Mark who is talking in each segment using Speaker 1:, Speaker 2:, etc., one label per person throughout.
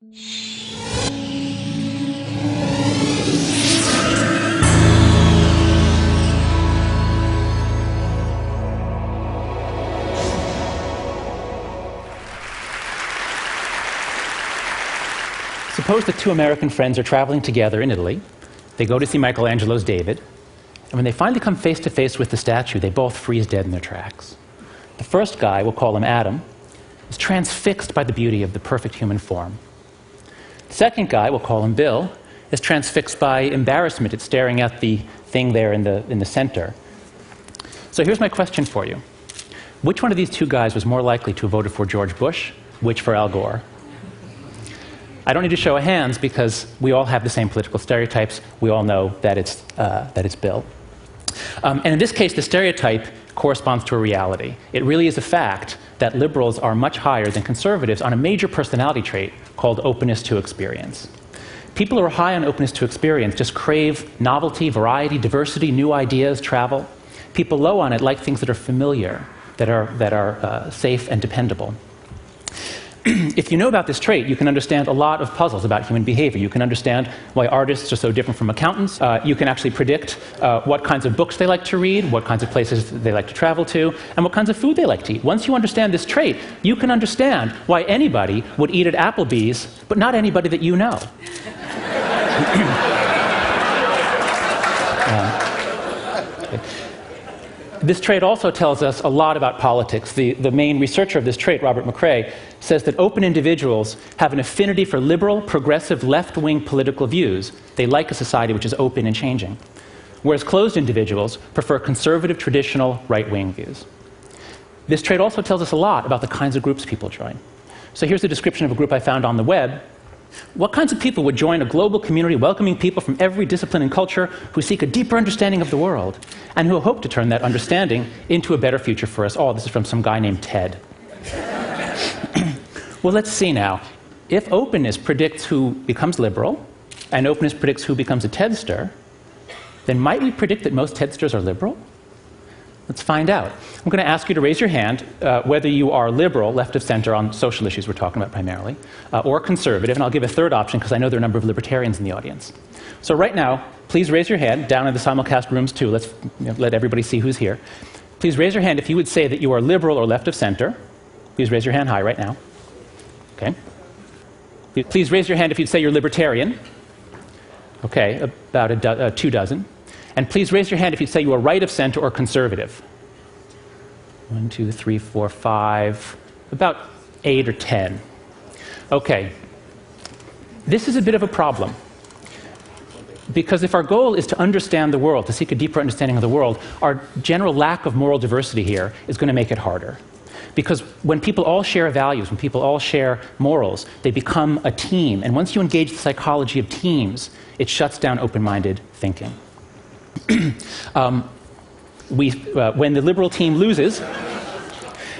Speaker 1: Suppose that two American friends are traveling together in Italy. They go to see Michelangelo's David, and when they finally come face to face with the statue, they both freeze dead in their tracks. The first guy, we'll call him Adam, is transfixed by the beauty of the perfect human form. The second guy, we'll call him Bill, is transfixed by embarrassment at staring at the thing there in the center. So here's my question for you. Which one of these two guys was more likely to have voted for George Bush, which for Al Gore? I don't need to show of hands because we all have the same political stereotypes. We all know that it's Bill. And in this case, the stereotype corresponds to a reality. It really is a fact that liberals are much higher than conservatives on a major personality trait called openness to experience. People who are high on openness to experience just crave novelty, variety, diversity, new ideas, travel. People low on it like things that are familiar, that are safe and dependable. If you know about this trait, you can understand a lot of puzzles about human behavior. You can understand why artists are so different from accountants. You can actually predict what kinds of books they like to read, what kinds of places they like to travel to, and what kinds of food they like to eat. Once you understand this trait, you can understand why anybody would eat at Applebee's, but not anybody that you know. This trait also tells us a lot about politics. The main researcher of this trait, Robert McCrae, says that open individuals have an affinity for liberal, progressive, left-wing political views. They like a society which is open and changing. Whereas closed individuals prefer conservative, traditional, right-wing views. This trait also tells us a lot about the kinds of groups people join. So here's a description of a group I found on the web. What kinds of people would join a global community welcoming people from every discipline and culture who seek a deeper understanding of the world and who hope to turn that understanding into a better future for us all? This is from some guy named Ted. Well, let's see now. If openness predicts who becomes liberal and openness predicts who becomes a Tedster, then might we predict that most Tedsters are liberal? Let's find out. I'm going to ask you to raise your hand whether you are liberal, left of center on social issues we're talking about primarily, or conservative, and I'll give a third option because I know there are a number of libertarians in the audience. So right now, please raise your hand down in the simulcast rooms too. Let's let everybody see who's here. Please raise your hand if you would say that you are liberal or left of center. Please raise your hand high right now. Okay. Please raise your hand if you'd say you're libertarian. Okay, about 2 dozen. And please raise your hand if you'd say you are right of center or conservative. 1, 2, 3, 4, 5, about 8 or 10. Okay. This is a bit of a problem. Because if our goal is to understand the world, to seek a deeper understanding of the world, our general lack of moral diversity here is going to make it harder. Because when people all share values, when people all share morals, they become a team. And once you engage the psychology of teams, it shuts down open-minded thinking. When the liberal team loses,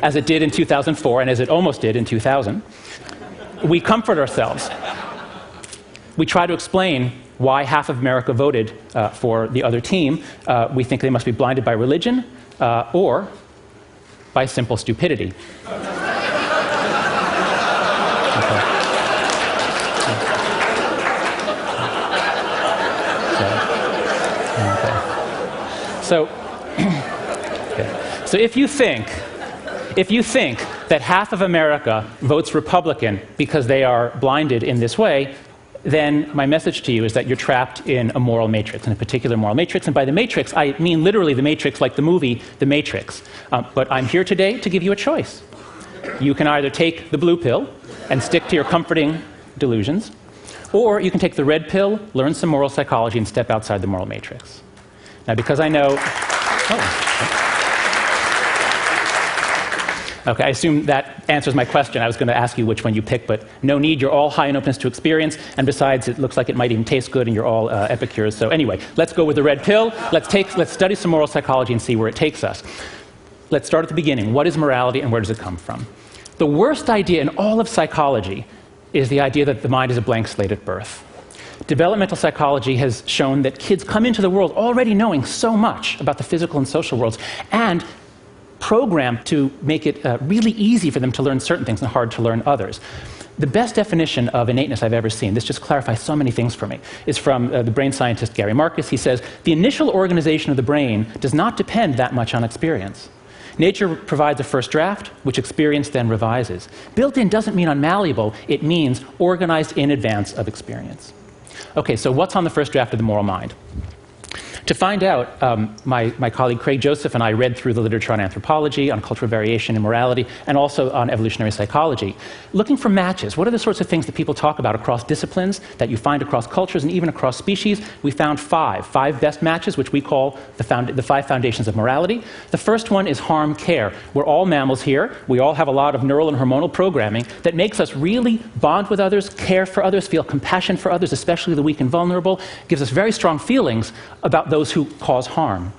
Speaker 1: as it did in 2004 and as it almost did in 2000, we comfort ourselves. We try to explain why half of America voted for the other team. We think they must be blinded by religion or by simple stupidity. So if you think that half of America votes Republican because they are blinded in this way, then my message to you is that you're trapped in a moral matrix, in a particular moral matrix. And by the matrix, I mean literally the matrix like the movie The Matrix. But I'm here today to give you a choice. You can either take the blue pill and stick to your comforting delusions, or you can take the red pill, learn some moral psychology, and step outside the moral matrix. Now, because I know... Okay, I assume that answers my question. I was going to ask you which one you pick, but no need. You're all high in openness to experience, and besides, it looks like it might even taste good, and you're all epicures. So anyway, let's go with the red pill. Let's study some moral psychology and see where it takes us. Let's start at the beginning. What is morality, and where does it come from? The worst idea in all of psychology is the idea that the mind is a blank slate at birth. Developmental psychology has shown that kids come into the world already knowing so much about the physical and social worlds, and programmed to make it really easy for them to learn certain things and hard to learn others. The best definition of innateness I've ever seen, this just clarifies so many things for me, is from the brain scientist Gary Marcus. He says, the initial organization of the brain does not depend that much on experience. Nature provides a first draft, which experience then revises. Built-in doesn't mean unmalleable, it means organized in advance of experience. Okay, so what's on the first draft of the moral mind? To find out, my colleague Craig Joseph and I read through the literature on anthropology, on cultural variation and morality, and also on evolutionary psychology, looking for matches. What are the sorts of things that people talk about across disciplines, that you find across cultures and even across species? We found five best matches, which we call the 5 foundations of morality. The first one is harm-care. We're all mammals here. We all have a lot of neural and hormonal programming that makes us really bond with others, care for others, feel compassion for others, especially the weak and vulnerable, gives us very strong feelings about those who cause harm.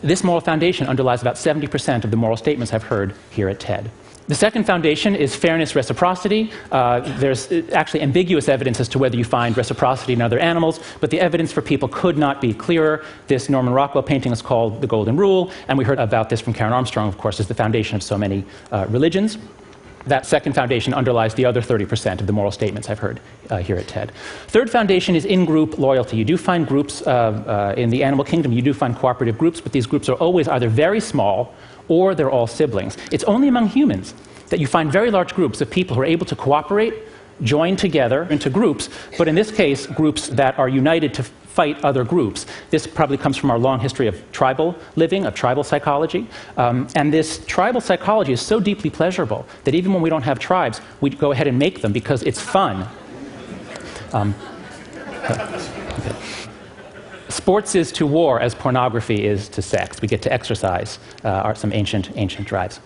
Speaker 1: This moral foundation underlies about 70% of the moral statements I've heard here at TED. The second foundation is fairness, reciprocity. There's actually ambiguous evidence as to whether you find reciprocity in other animals, but the evidence for people could not be clearer. This Norman Rockwell painting is called The Golden Rule, and we heard about this from Karen Armstrong, of course, as the foundation of so many religions. That second foundation underlies the other 30% of the moral statements I've heard here at TED. Third foundation is in-group loyalty. You do find groups in the animal kingdom, you do find cooperative groups, but these groups are always either very small or they're all siblings. It's only among humans that you find very large groups of people who are able to cooperate, join together into groups, but in this case, groups that are united to fight other groups. This probably comes from our long history of tribal living, of tribal psychology. And this tribal psychology is so deeply pleasurable that even when we don't have tribes, we go ahead and make them because it's fun. Sports is to war as pornography is to sex. We get to exercise some ancient drives.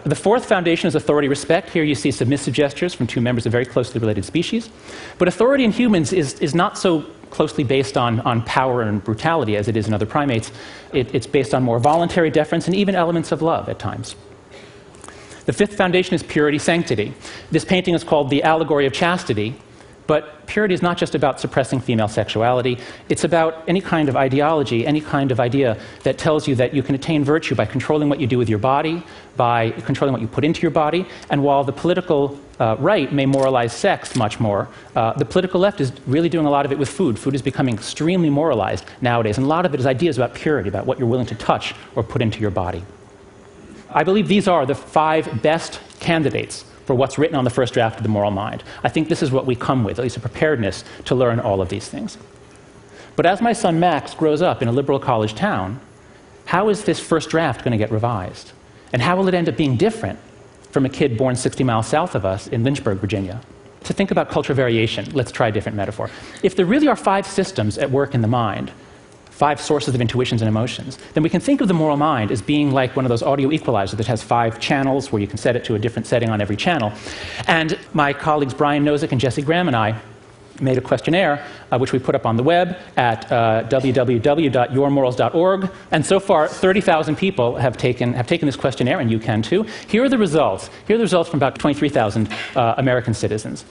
Speaker 1: The fourth foundation is authority respect. Here you see submissive gestures from two members of very closely related species. But authority in humans is not so closely based on power and brutality as it is in other primates. It's based on more voluntary deference and even elements of love at times. The fifth foundation is purity, sanctity. This painting is called The Allegory of Chastity. But purity is not just about suppressing female sexuality. It's about any kind of ideology, any kind of idea that tells you that you can attain virtue by controlling what you do with your body, by controlling what you put into your body. And while the political right may moralize sex much more, the political left is really doing a lot of it with food. Food is becoming extremely moralized nowadays. And a lot of it is ideas about purity, about what you're willing to touch or put into your body. I believe these are the 5 best candidates for what's written on the first draft of the moral mind. I think this is what we come with, at least a preparedness to learn all of these things. But as my son Max grows up in a liberal college town, how is this first draft going to get revised? And how will it end up being different from a kid born 60 miles south of us in Lynchburg, Virginia? To think about cultural variation, let's try a different metaphor. If there really are 5 systems at work in the mind, 5 sources of intuitions and emotions, then we can think of the moral mind as being like one of those audio equalizers that has 5 channels where you can set it to a different setting on every channel. And my colleagues Brian Nozick and Jesse Graham and I made a questionnaire, which we put up on the web at www.yourmorals.org. And so far, 30,000 people have taken this questionnaire, and you can too. Here are the results. Here are the results from about 23,000 American citizens.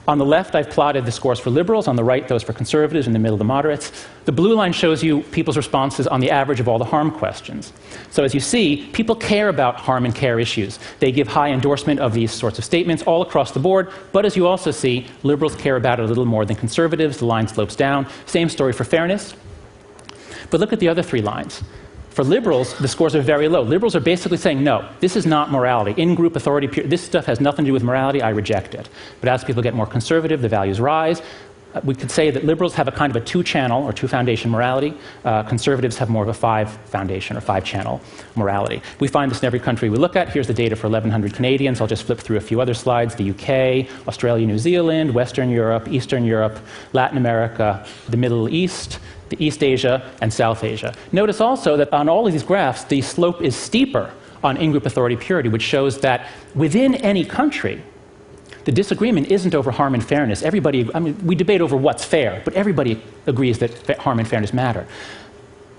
Speaker 1: On the left, I've plotted the scores for liberals. On the right, those for conservatives. In the middle, the moderates. The blue line shows you people's responses on the average of all the harm questions. So as you see, people care about harm and care issues. They give high endorsement of these sorts of statements all across the board. But as you also see, liberals care about it a little more than conservatives. The line slopes down. Same story for fairness. But look at the other 3 lines. For liberals, the scores are very low. Liberals are basically saying, no, this is not morality. In-group authority, this stuff has nothing to do with morality, I reject it. But as people get more conservative, the values rise. We could say that liberals have a kind of a 2-channel or 2-foundation morality. Conservatives have more of a 5-foundation or 5-channel morality. We find this in every country we look at. Here's the data for 1,100 Canadians. I'll just flip through a few other slides. The UK, Australia, New Zealand, Western Europe, Eastern Europe, Latin America, the Middle East, the East Asia, and South Asia. Notice also that on all of these graphs, the slope is steeper on in-group authority purity, which shows that within any country, the disagreement isn't over harm and fairness. We debate over what's fair, but everybody agrees that harm and fairness matter.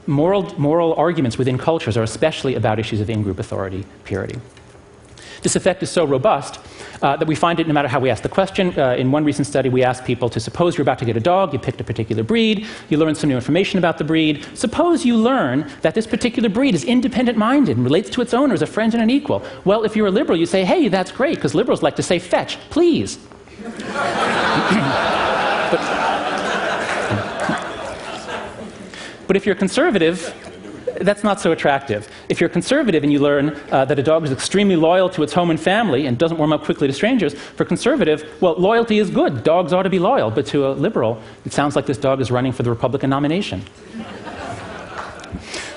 Speaker 1: Moral arguments within cultures are especially about issues of in-group authority purity. This effect is so robust that we find it no matter how we ask the question. In one recent study, we asked people to suppose you're about to get a dog, you picked a particular breed, you learned some new information about the breed. Suppose you learn that this particular breed is independent-minded and relates to its owner as a friend and an equal. Well, if you're a liberal, you say, hey, that's great, because liberals like to say, fetch, please. But if you're conservative, that's not so attractive. If you're conservative and you learn that a dog is extremely loyal to its home and family and doesn't warm up quickly to strangers, for conservative, well, loyalty is good. Dogs ought to be loyal. But to a liberal, it sounds like this dog is running for the Republican nomination.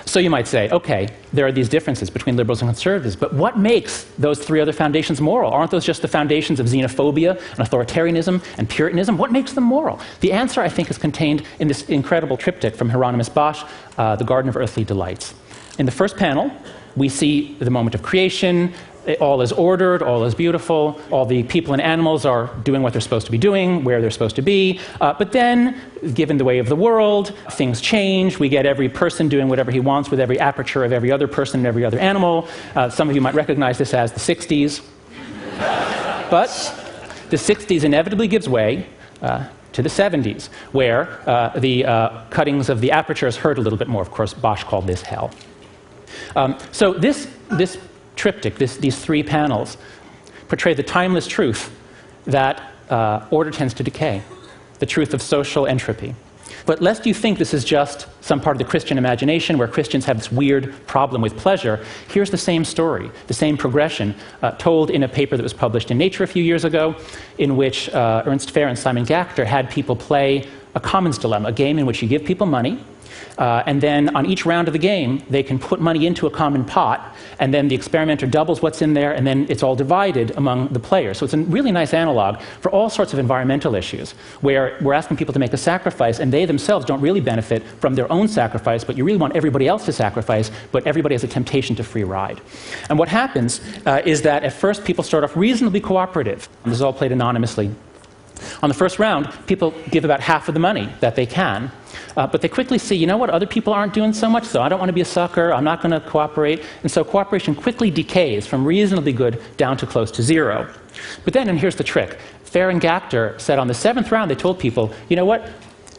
Speaker 1: So you might say, okay, there are these differences between liberals and conservatives, but what makes those three other foundations moral? Aren't those just the foundations of xenophobia and authoritarianism and Puritanism? What makes them moral? The answer, I think, is contained in this incredible triptych from Hieronymus Bosch, The Garden of Earthly Delights. In the first panel, we see the moment of creation. All is ordered, all is beautiful, all the people and animals are doing what they're supposed to be doing, where they're supposed to be. But then, given the way of the world, things change. We get every person doing whatever he wants with every aperture of every other person and every other animal. Some of you might recognize this as the 60s. But the 60s inevitably gives way to the 70s, where the cuttings of the apertures hurt a little bit more. Of course, Bosch called this hell. So this triptych, these three panels, portray the timeless truth that order tends to decay, the truth of social entropy. But lest you think this is just some part of the Christian imagination where Christians have this weird problem with pleasure, here's the same story, the same progression, told in a paper that was published in Nature a few years ago, in which Ernst Fehr and Simon Gachter had people play a commons dilemma, a game in which you give people money, and then on each round of the game, they can put money into a common pot, and then the experimenter doubles what's in there, and then it's all divided among the players. So it's a really nice analog for all sorts of environmental issues, where we're asking people to make a sacrifice, and they themselves don't really benefit from their own sacrifice, but you really want everybody else to sacrifice, but everybody has a temptation to free ride. And what happens is that at first people start off reasonably cooperative. And this is all played anonymously. On the first round, people give about half of the money that they can, but they quickly see, you know what, other people aren't doing so much, so I don't want to be a sucker, I'm not going to cooperate, and so cooperation quickly decays from reasonably good down to close to zero. But then, and here's the trick, Fehr and Gachter said on the seventh round, they told people, you know what,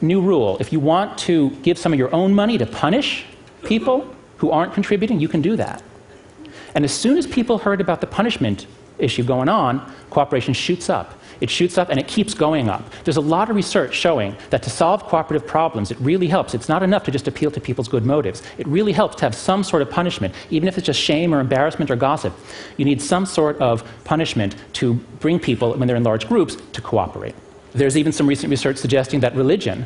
Speaker 1: new rule, if you want to give some of your own money to punish people who aren't contributing, you can do that. And as soon as people heard about the punishment issue going on, cooperation shoots up. It shoots up and it keeps going up. There's a lot of research showing that to solve cooperative problems, it really helps. It's not enough to just appeal to people's good motives. It really helps to have some sort of punishment, even if it's just shame or embarrassment or gossip. You need some sort of punishment to bring people, when they're in large groups, to cooperate. There's even some recent research suggesting that religion,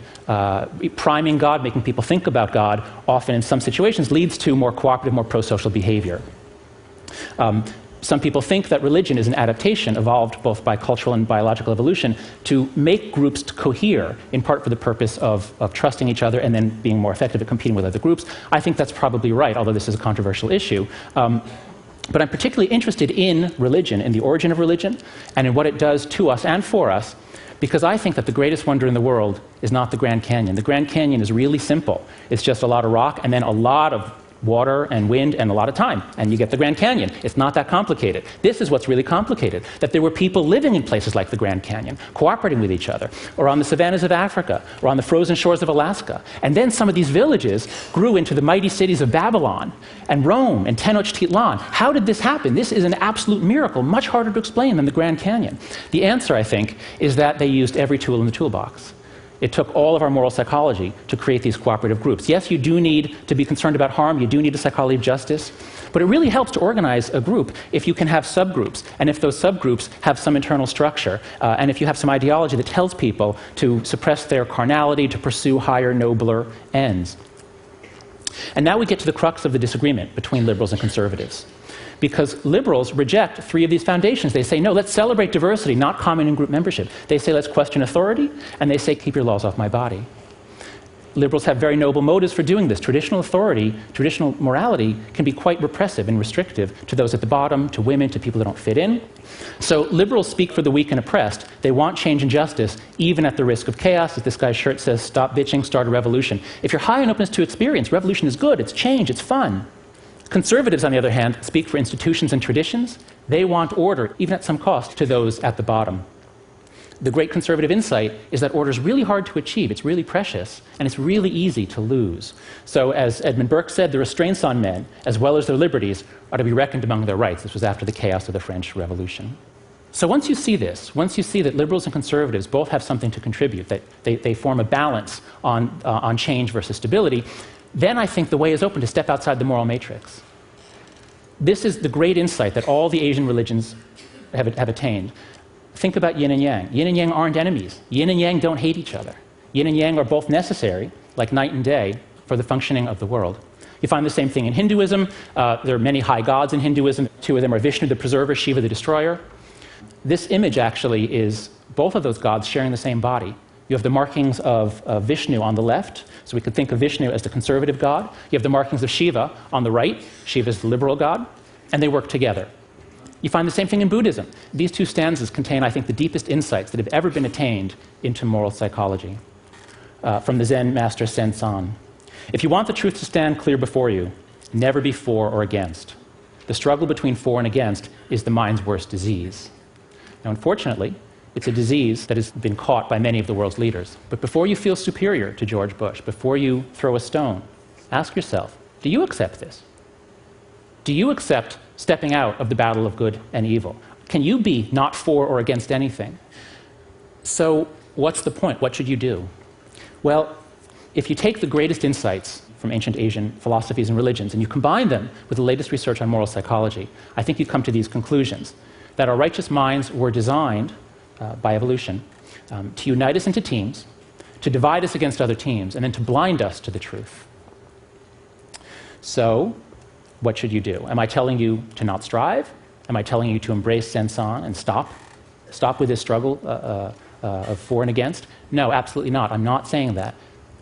Speaker 1: priming God, making people think about God, often in some situations leads to more cooperative, more pro-social behavior. Some people think that religion is an adaptation evolved both by cultural and biological evolution to make groups to cohere, in part for the purpose of trusting each other and then being more effective at competing with other groups. I think that's probably right, although this is a controversial issue. But I'm particularly interested in religion, in the origin of religion, and in what it does to us and for us, because I think that the greatest wonder in the world is not the Grand Canyon. The Grand Canyon is really simple. It's just a lot of rock and then a lot of water and wind and a lot of time, and you get the Grand Canyon. It's not that complicated. This is what's really complicated, that there were people living in places like the Grand Canyon, cooperating with each other, or on the savannas of Africa, or on the frozen shores of Alaska. And then some of these villages grew into the mighty cities of Babylon and Rome and Tenochtitlan. How did this happen? This is an absolute miracle, much harder to explain than the Grand Canyon. The answer, I think, is that they used every tool in the toolbox. It took all of our moral psychology to create these cooperative groups. Yes, you do need to be concerned about harm, you do need a psychology of justice, but it really helps to organize a group if you can have subgroups, and if those subgroups have some internal structure, and if you have some ideology that tells people to suppress their carnality, to pursue higher, nobler ends. And now we get to the crux of the disagreement between liberals and conservatives. Because liberals reject three of these foundations. They say, no, let's celebrate diversity, not common in-group membership. They say, let's question authority, and they say, keep your laws off my body. Liberals have very noble motives for doing this. Traditional authority, traditional morality can be quite repressive and restrictive to those at the bottom, to women, to people that don't fit in. So liberals speak for the weak and oppressed. They want change and justice, even at the risk of chaos. As this guy's shirt says, stop bitching, start a revolution. If you're high on openness to experience, revolution is good, it's change, it's fun. Conservatives, on the other hand, speak for institutions and traditions. They want order, even at some cost, to those at the bottom. The great conservative insight is that order is really hard to achieve, it's really precious, and it's really easy to lose. So as Edmund Burke said, the restraints on men, as well as their liberties, are to be reckoned among their rights. This was after the chaos of the French Revolution. So once you see this, once you see that liberals and conservatives both have something to contribute, that they form a balance on change versus stability, then I think the way is open to step outside the moral matrix. This is the great insight that all the Asian religions have attained. Think about yin and yang. Yin and yang aren't enemies. Yin and yang don't hate each other. Yin and yang are both necessary, like night and day, for the functioning of the world. You find the same thing in Hinduism. There are many high gods in Hinduism. Two of them are Vishnu, the preserver, Shiva, the destroyer. This image actually is both of those gods sharing the same body. You have the markings of Vishnu on the left, so we could think of Vishnu as the conservative god. You have the markings of Shiva on the right. Shiva is the liberal god, and they work together. You find the same thing in Buddhism. These two stanzas contain, I think, the deepest insights that have ever been attained into moral psychology. From the Zen master Sen-san. If you want the truth to stand clear before you, never be for or against. The struggle between for and against is the mind's worst disease. Now, unfortunately, it's a disease that has been caught by many of the world's leaders. But before you feel superior to George Bush, before you throw a stone, ask yourself, do you accept this? Do you accept stepping out of the battle of good and evil? Can you be not for or against anything? So what's the point? What should you do? Well, if you take the greatest insights from ancient Asian philosophies and religions and you combine them with the latest research on moral psychology, I think you come to these conclusions, that our righteous minds were designed by evolution to unite us into teams, to divide us against other teams, and then to blind us to the truth. So, what should you do? Am I telling you to not strive? Am I telling you to embrace Sen-san and stop with this struggle of for and against? No, absolutely not. I'm not saying that.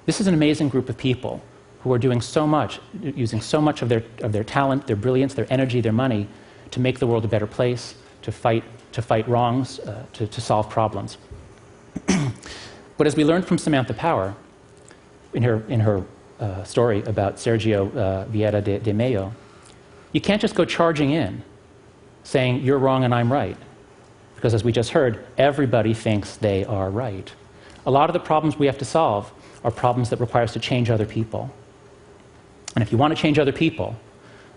Speaker 1: This is an amazing group of people who are doing so much, using so much of their talent, their brilliance, their energy, their money to make the world a better place, to fight wrongs, to solve problems. But as we learned from Samantha Power in her story about Sergio Vieira de Mello, you can't just go charging in saying, you're wrong and I'm right. Because as we just heard, everybody thinks they are right. A lot of the problems we have to solve are problems that require us to change other people. And if you want to change other people,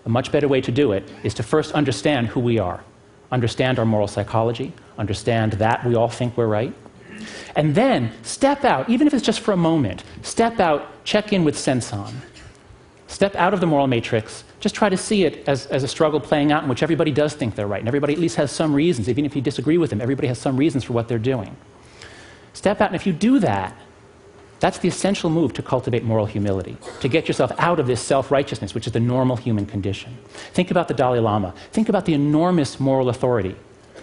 Speaker 1: a much better way to do it is to first understand who we are, understand our moral psychology, understand that we all think we're right, and then step out, even if it's just for a moment, step out, check in with Sen-san. Step out of the moral matrix, just try to see it as a struggle playing out in which everybody does think they're right, and everybody at least has some reasons. Even if you disagree with them, everybody has some reasons for what they're doing. Step out, and if you do that, that's the essential move to cultivate moral humility, to get yourself out of this self-righteousness, which is the normal human condition. Think about the Dalai Lama. Think about the enormous moral authority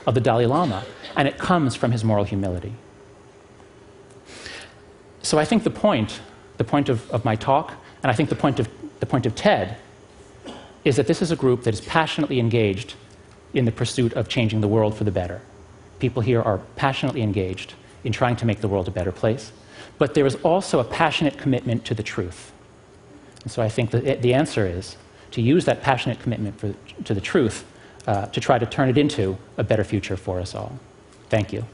Speaker 1: of the Dalai Lama, and it comes from his moral humility. So I think the point of my talk, and I think the point of TED, is that this is a group that is passionately engaged in the pursuit of changing the world for the better. People here are passionately engaged in trying to make the world a better place. But there is also a passionate commitment to the truth. And so I think that the answer is to use that passionate commitment to the truth to try to turn it into a better future for us all. Thank you.